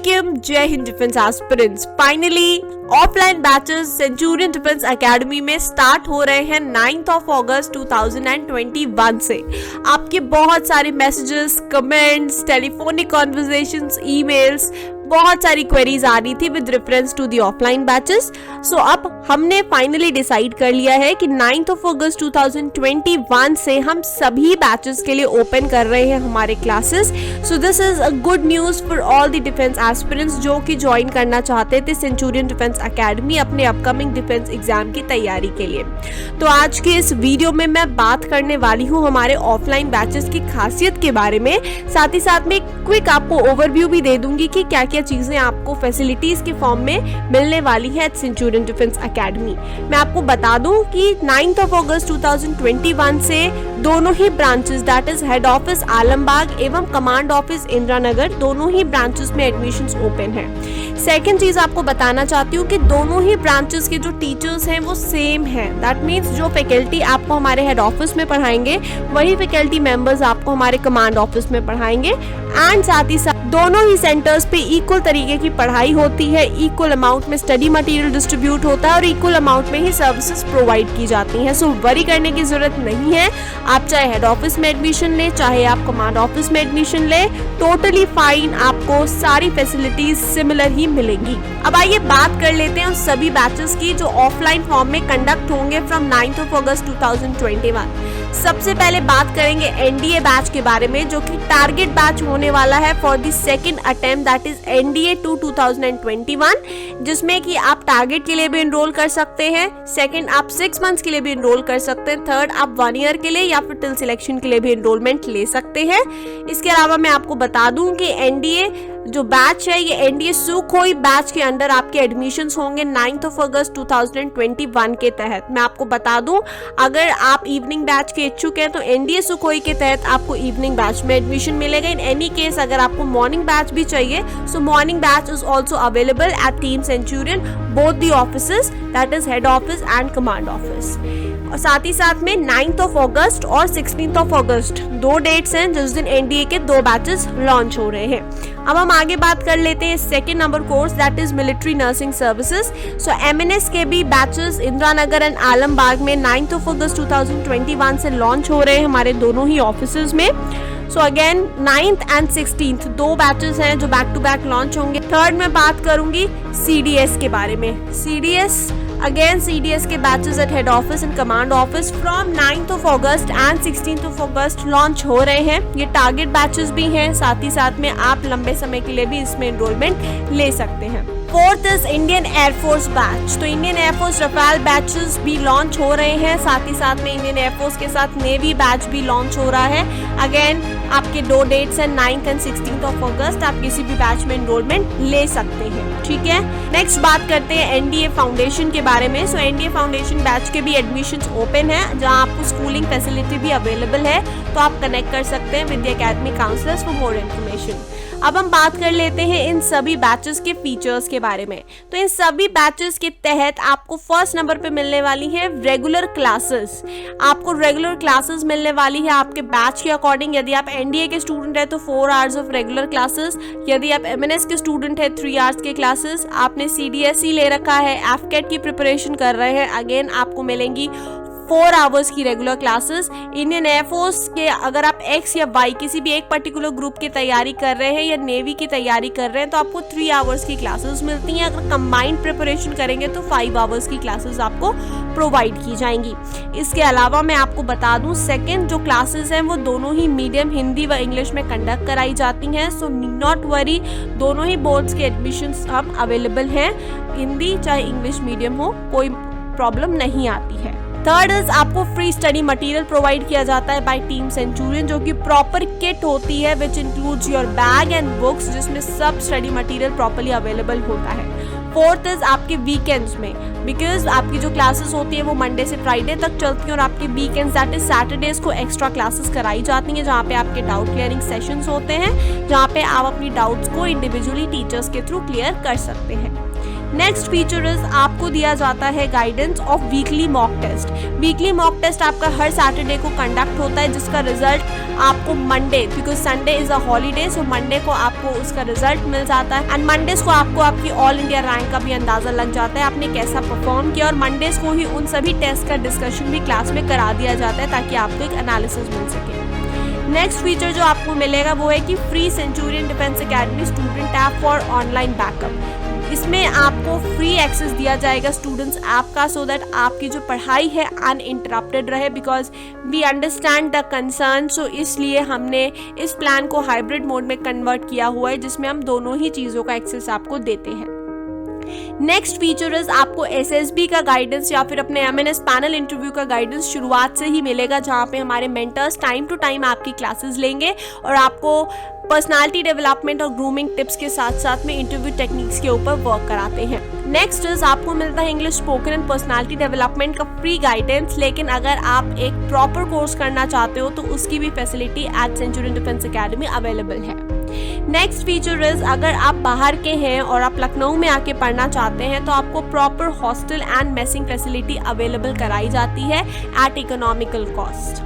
Welcome जय Hind defence aspirants. Finally offline batches Centurion defence academy में start हो रहे हैं 9 अगस्त 2021 से। आपके बहुत सारे messages, comments, telephonic conversations, emails, बहुत सारी क्वेरीज आ रही थी with reference to the offline batches. So अब हमने फाइनली डिसाइड कर लिया है कि 9 अगस्त 2021 से हम सभी बैचेस के लिए ओपन कर रहे हैं हमारे classes. So this is a good news for all the defence aspirants जो कि ज्वाइन करना चाहते थे सेंचुरियन डिफेंस एकेडमी अपने अपकमिंग डिफेंस एग्जाम की तैयारी के लिए। तो आज के इस वीडियो में मैं बात करने वाली हूँ हमारे ऑफलाइन बैचेस की खासियत के बारे में, साथ ही साथ में क्विक आपको ओवरव्यू भी दे दूंगी कि क्या क्या चीजें आपको फैसिलिटीज के फॉर्म में मिलने वाली है सेंचुरियन डिफेंस एकेडमी। मैं आपको बता दूं कि 9 अगस्त 2021 से दोनों ही branches that is head office Alambagh एवं कमांड ऑफिस इंदिरा नगर, दोनों ही ब्रांचेस में एडमिशंस ओपन है। सेकेंड चीज आपको बताना चाहती हूँ कि दोनों ही ब्रांचेस के जो टीचर्स हैं वो सेम है। दैट मीन्स जो फैकल्टी आपको हमारे हेड ऑफिस में पढ़ाएंगे वही फैकल्टी मेंबर्स आपको हमारे कमांड ऑफिस में पढ़ाएंगे। एंड साथ ही साथ दोनों ही सेंटर्स पे इक्वल तरीके की पढ़ाई होती है, इक्वल अमाउंट में स्टडी मटेरियल डिस्ट्रीब्यूट होता है और इक्वल अमाउंट में ही सर्विसेज प्रोवाइड की जाती हैं। सो वरी करने की जरूरत नहीं है। आप चाहे हेड ऑफिस में एडमिशन ले, चाहे आप कमांड ऑफिस में एडमिशन ले, टोटली फाइन, आपको सारी फैसिलिटीज सिमिलर ही मिलेंगी। अब आइए बात कर लेते हैं उन सभी बैचेस की जो ऑफलाइन फॉर्म में कंडक्ट होंगे फ्रॉम 9 अगस्त 2021। सबसे पहले बात करेंगे एनडीए बैच के बारे में, जो कि टारगेट बैच होने वाला है for the second attempt that is NDA 2021, जिसमें कि आप टारगेट के लिए भी एनरोल कर सकते हैं, सेकंड आप 6 मंथ्स के लिए भी एनरोल कर सकते हैं, थर्ड आप 1 ईयर के लिए या फिर टिल सिलेक्शन के लिए भी एनरोलमेंट ले सकते हैं। इसके अलावा मैं आपको बता दूं कि एनडीए जो बैच है ये एनडीए सुखोई बैच के अंडर आपके एडमिशंस होंगे 9 अगस्त 2021 के तहत। मैं आपको बता दूं अगर आप इवनिंग बैच के इच्छुक हैं तो एनडीए सुखोई के तहत आपको इवनिंग बैच में एडमिशन मिलेगा। इन एनी केस अगर आपको मॉर्निंग बैच भी चाहिए सो morning batch is also available at team Centurion both the offices that is head office and command office. और साथ ही साथ में 9 अगस्त और 16 अगस्त 2 डेट्स हैं जिस दिन एनडीए के 2 बैचेस लॉन्च हो रहे हैं। अब हम आगे बात कर लेते हैं second number course that is military nursing services. So MNS के भी बैचेस इंदिरा नगर एंड आलमबाग में 9 अगस्त 2021 से लॉन्च हो रहे हैं हमारे दोनों ही ऑफिसेज में। So again 9th and 16th 2 batches हैं जो बैक टू बैक लॉन्च होंगे। थर्ड में बात करूंगी सीडीएस के बारे में। सीडीएस के batches eight head office and command office from 9 August and 16 August launch हो रहे हैं। ये टारगेट बैचेस भी हैं, साथ ही साथ में आप लंबे समय के लिए भी इसमें एनरोलमेंट ले सकते हैं। Fourth is Indian air force batch. तो इंडियन एयरफोर्स रफाल बैचेस भी लॉन्च हो रहे हैं, साथ ही साथ में इंडियन एयरफोर्स के साथ नेवी बैच भी लॉन्च हो रहा है। अगेन आपके 2 डेट्स हैं 9 एंड 16 अगस्त। आप किसी भी बैच में एनरोलमेंट ले सकते हैं, ठीक है। नेक्स्ट बात करते हैं एनडीए फाउंडेशन के बारे में। सो एनडीए फाउंडेशन बैच के भी एडमिशंस ओपन है जहां आपको स्कूलिंग फैसिलिटी भी अवेलेबल है, तो आप कनेक्ट कर सकते हैं with the academic counsellors for more information. अब हम बात कर लेते हैं इन सभी बैचेस के फीचर्स के बारे में। तो इन सभी बैचेस के तहत आपको फर्स्ट नंबर पे मिलने वाली है रेगुलर क्लासेस। आपको रेगुलर क्लासेस मिलने वाली है आपके बैच के अकॉर्डिंग। यदि आप एनडीए के स्टूडेंट है तो 4 आवर्स ऑफ रेगुलर क्लासेस, यदि आप एमएनएस के स्टूडेंट है 3 आवर्स के क्लासेस, आपने सीडीएसई ले रखा है, एफकेट की प्रिपरेशन कर रहे हैं, अगेन आपको मिलेंगी 4 आवर्स की रेगुलर क्लासेस। इंडियन एयरफोर्स के अगर आप एक्स या वाई किसी भी एक पर्टिकुलर ग्रुप की तैयारी कर रहे हैं या नेवी की तैयारी कर रहे हैं तो आपको 3 आवर्स की क्लासेस मिलती हैं। अगर कंबाइंड प्रिपरेशन करेंगे तो 5 आवर्स की क्लासेस आपको प्रोवाइड की जाएंगी। इसके अलावा मैं आपको बता दूं सेकंड जो क्लासेस हैं वो दोनों ही मीडियम हिंदी व इंग्लिश में कंडक्ट कराई जाती हैं। सो नॉट वरी, दोनों ही बोर्ड्स के एडमिशंस अब अवेलेबल हैं। हिंदी चाहे इंग्लिश मीडियम हो, कोई प्रॉब्लम नहीं आती है। थर्ड इज आपको फ्री स्टडी मटेरियल प्रोवाइड किया जाता है बाय टीम सेंचुरियन, जो कि प्रॉपर किट होती है which includes your bag and books, जिसमें सब स्टडी मटेरियल प्रॉपर्ली अवेलेबल होता है। फोर्थ इज आपके वीकेंड्स में, बिकॉज आपकी जो क्लासेस होती है वो मंडे से फ्राइडे तक चलती हैं और आपके वीकेंड्स दैट इज सैटरडेज को एक्स्ट्रा क्लासेस कराई जाती हैं जहाँ पे आपके डाउट क्लियरिंग सेशंस होते हैं, जहाँ पे आप अपनी डाउट्स को इंडिविजुअली टीचर्स के थ्रू क्लियर कर सकते हैं। नेक्स्ट फीचर इज आपको दिया जाता है guidance of weekly mock test. Weekly mock test आपका हर सैटरडे को कंडक्ट होता है, जिसका रिजल्ट आपको Monday, because Sunday is a holiday, so Monday को आपको उसका रिजल्ट मिल जाता है। एंड मंडेज को आपको आपकी ऑल इंडिया रैंक का भी अंदाजा लग जाता है, आपने कैसा परफॉर्म किया, और मंडेज को ही उन सभी टेस्ट का डिस्कशन भी क्लास में करा दिया जाता है ताकि आपको एक एनालिसिस मिल सके। नेक्स्ट फीचर जो आपको मिलेगा वो है कि free Centurion defence academy student app for online backup. इसमें आपको फ्री एक्सेस दिया जाएगा स्टूडेंट्स ऐप का, सो दैट आपकी जो पढ़ाई है अनइंटरप्टेड रहे, because we understand the concern. So इसलिए हमने इस प्लान को हाइब्रिड मोड में कन्वर्ट किया हुआ है, जिसमें हम दोनों ही चीज़ों का एक्सेस आपको देते हैं। नेक्स्ट फीचर इज आपको एसएसबी का गाइडेंस या फिर अपने एमएनएस पैनल इंटरव्यू का गाइडेंस शुरुआत से ही मिलेगा, जहाँ पे हमारे मेंटर्स टाइम टू टाइम आपकी क्लासेस लेंगे और आपको पर्सनालिटी डेवलपमेंट और ग्रूमिंग टिप्स के साथ साथ में इंटरव्यू टेक्निक्स के ऊपर वर्क कराते हैं। नेक्स्ट इज आपको मिलता है English spoken and personality development का फ्री गाइडेंस, लेकिन अगर आप एक प्रॉपर कोर्स करना चाहते हो तो उसकी भी facility eight Centurion defence academy available है। नेक्स्ट फीचर इज अगर आप बाहर के हैं और आप लखनऊ में आके पढ़ना चाहते हैं तो आपको proper hostel and messing facility available कराई जाती है at economical cost.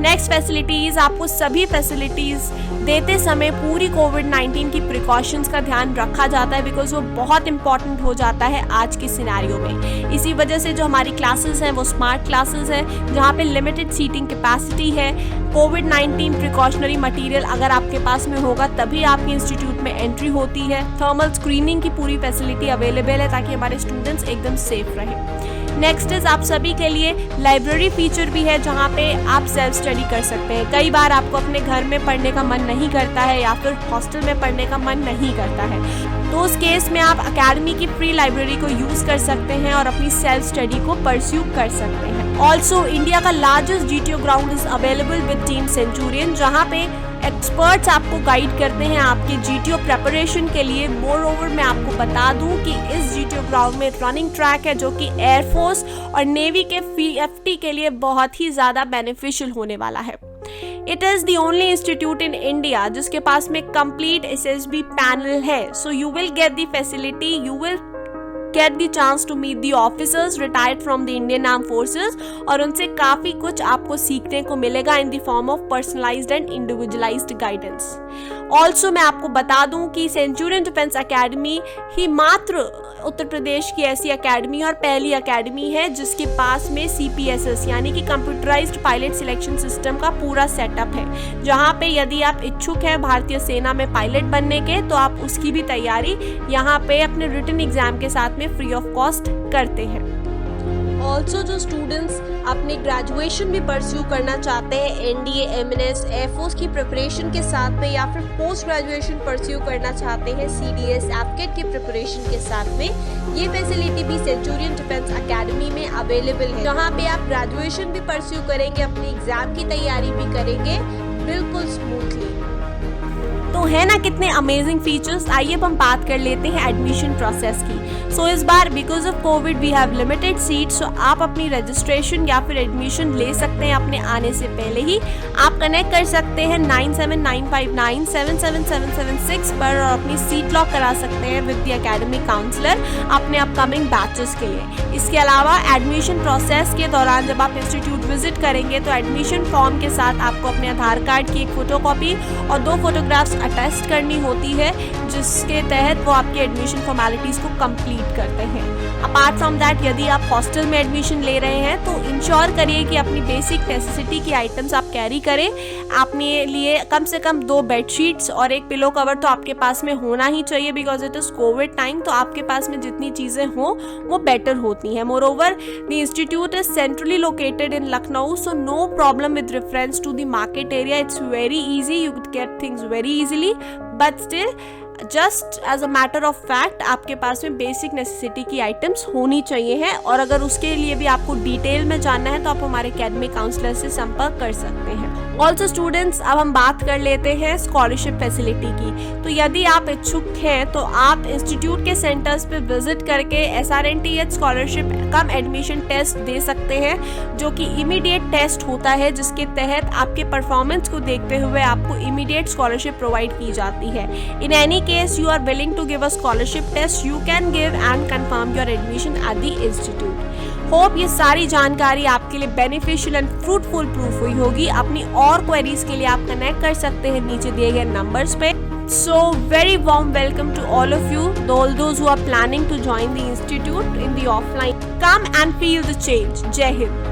Next facilities, आपको सभी फैसिलिटीज देते समय पूरी कोविड-19 की प्रिकॉशंस का ध्यान रखा जाता है, बिकॉज वो बहुत इंपॉर्टेंट हो जाता है आज के सिनेरियो में। इसी वजह से जो हमारी क्लासेस हैं वो स्मार्ट क्लासेस हैं, जहाँ पे लिमिटेड सीटिंग कैपेसिटी है। कोविड-19 प्रिकॉशनरी मटेरियल अगर आपके पास में होगा तभी आपके इंस्टीट्यूट में एंट्री होती है। थर्मल स्क्रीनिंग की पूरी फैसिलिटी अवेलेबल है ताकि हमारे स्टूडेंट्स एकदम सेफ रहे। नेक्स्ट इज आप सभी के लिए लाइब्रेरी फीचर भी है, जहाँ पे आप सेल्फ स्टडी कर सकते हैं। कई बार आपको अपने घर में पढ़ने का मन नहीं करता है या फिर हॉस्टल में पढ़ने का मन नहीं करता है, तो उस केस में आप एकेडमी की फ्री लाइब्रेरी को यूज कर सकते हैं और अपनी सेल्फ स्टडी को परस्यू कर सकते हैं। ऑल्सो इंडिया का largest GTO ground is available with team Centurion, जहाँ पे एक्सपर्ट्स आपको गाइड करते हैं आपके जीटीओ प्रेपरेशन के लिए। मोर ओवर मैं आपको बता दूं कि इस जीटीओ ग्राउंड में रनिंग ट्रैक है जो कि एयरफोर्स और नेवी के पीएफटी के लिए बहुत ही ज़्यादा बेनिफिशियल होने वाला है। It is the only institute in India जिसके पास में कंप्लीट एसएसबी पैनल है, so you will get the facility, you will get the chance to meet the officers retired from the Indian Armed Forces और उनसे काफ़ी कुछ आपको सीखने को मिलेगा in the form of personalized and individualized guidance। Also मैं आपको बता दूं कि सेंचुरियन डिफेंस एकेडमी ही मात्र उत्तर प्रदेश की ऐसी एकेडमी और पहली एकेडमी है जिसके पास में CPSS यानी कि कंप्यूटराइज्ड पायलट सिलेक्शन सिस्टम का पूरा सेटअप है, जहां पे यदि आप इच्छुक हैं भारतीय सेना में पायलट बनने के तो आप उसकी भी तैयारी यहां पे अपने रिटन एग्जाम के साथ में फ्री ऑफ कॉस्ट करते हैं। ऑल्सो जो स्टूडेंट्स अपनी ग्रेजुएशन भी परस्यू करना चाहते हैं एनडीए, एमएनएस, एयरफोर्स की प्रिपरेशन के साथ में या फिर पोस्ट ग्रेजुएशन परस्यू करना चाहते हैं सीडीएस, एफकेट की प्रिपरेशन के साथ में, ये फैसिलिटी भी सेंचुरियन डिफेंस एकेडमी में अवेलेबल है, जहाँ पे आप ग्रेजुएशन भी परस्यू करेंगे, अपनी एग्जाम की तैयारी भी करेंगे बिल्कुल स्मूथली। तो है ना कितने अमेजिंग फीचर्स। आइए अब हम बात कर लेते हैं एडमिशन प्रोसेस की। सो इस बार because of Covid we have limited seats, so आप अपनी रजिस्ट्रेशन या फिर एडमिशन ले सकते हैं अपने आने से पहले ही। आप कनेक्ट कर सकते हैं 9795977776 पर और अपनी सीट लॉक करा सकते हैं विद द एकेडमिक काउंसलर अपने अपकमिंग बैचेस के लिए। इसके अलावा एडमिशन प्रोसेस के दौरान जब आप इंस्टीट्यूट विजिट करेंगे तो एडमिशन फॉर्म के साथ आपको अपने आधार कार्ड की एक फोटोकॉपी और 2 फोटोग्राफ्स अटेस्ट करनी होती है, जिसके तहत वो आपकी एडमिशन फॉर्मेलिटीज को कंप्लीट करते हैं। अपार्ट फ्रॉम दैट यदि आप हॉस्टल में एडमिशन ले रहे हैं तो इंश्योर करिए कि अपनी बेसिक नेसेसिटी की आइटम्स आप कैरी करें। अपने लिए कम से कम 2 बेडशीट्स और एक पिलो कवर तो आपके पास में होना ही चाहिए, because it is Covid time, तो आपके पास में जितनी चीज़ें हों वो बेटर होती हैं। Moreover the institute is centrally located in Lucknow, so no problem with reference to the market area. It's very easy, you get things very easily, but still just as a matter of fact आपके पास में basic necessity की items होनी चाहिए है। और अगर उसके लिए भी आपको डिटेल में जानना है तो आप हमारे एकेडमिक काउंसलर से संपर्क कर सकते हैं। ऑल्सो स्टूडेंट्स, अब हम बात कर लेते हैं स्कॉलरशिप फैसिलिटी की। तो यदि आप इच्छुक हैं तो आप इंस्टीट्यूट के सेंटर्स पे विजिट करके SRNTH स्कॉलरशिप कम एडमिशन टेस्ट दे सकते हैं, जो कि इमीडिएट टेस्ट होता है जिसके तहत आपके परफॉर्मेंस को देखते हुए आपको इमीडिएट स्कॉलरशिप प्रोवाइड की जाती है। In any case you are willing to give a scholarship test, you can give and confirm your admission at the institute. Hope ये सारी जानकारी आपके लिए बेनिफिशियल एंड फ्रूटफुल प्रूफ हुई होगी। अपनी और क्वेरीज के लिए आप कनेक्ट कर सकते हैं नीचे दिए गए नंबर्स पे। So very warm welcome to all of you, all those who are planning to join the institute in the offline. Come and feel the change. Jai Hind.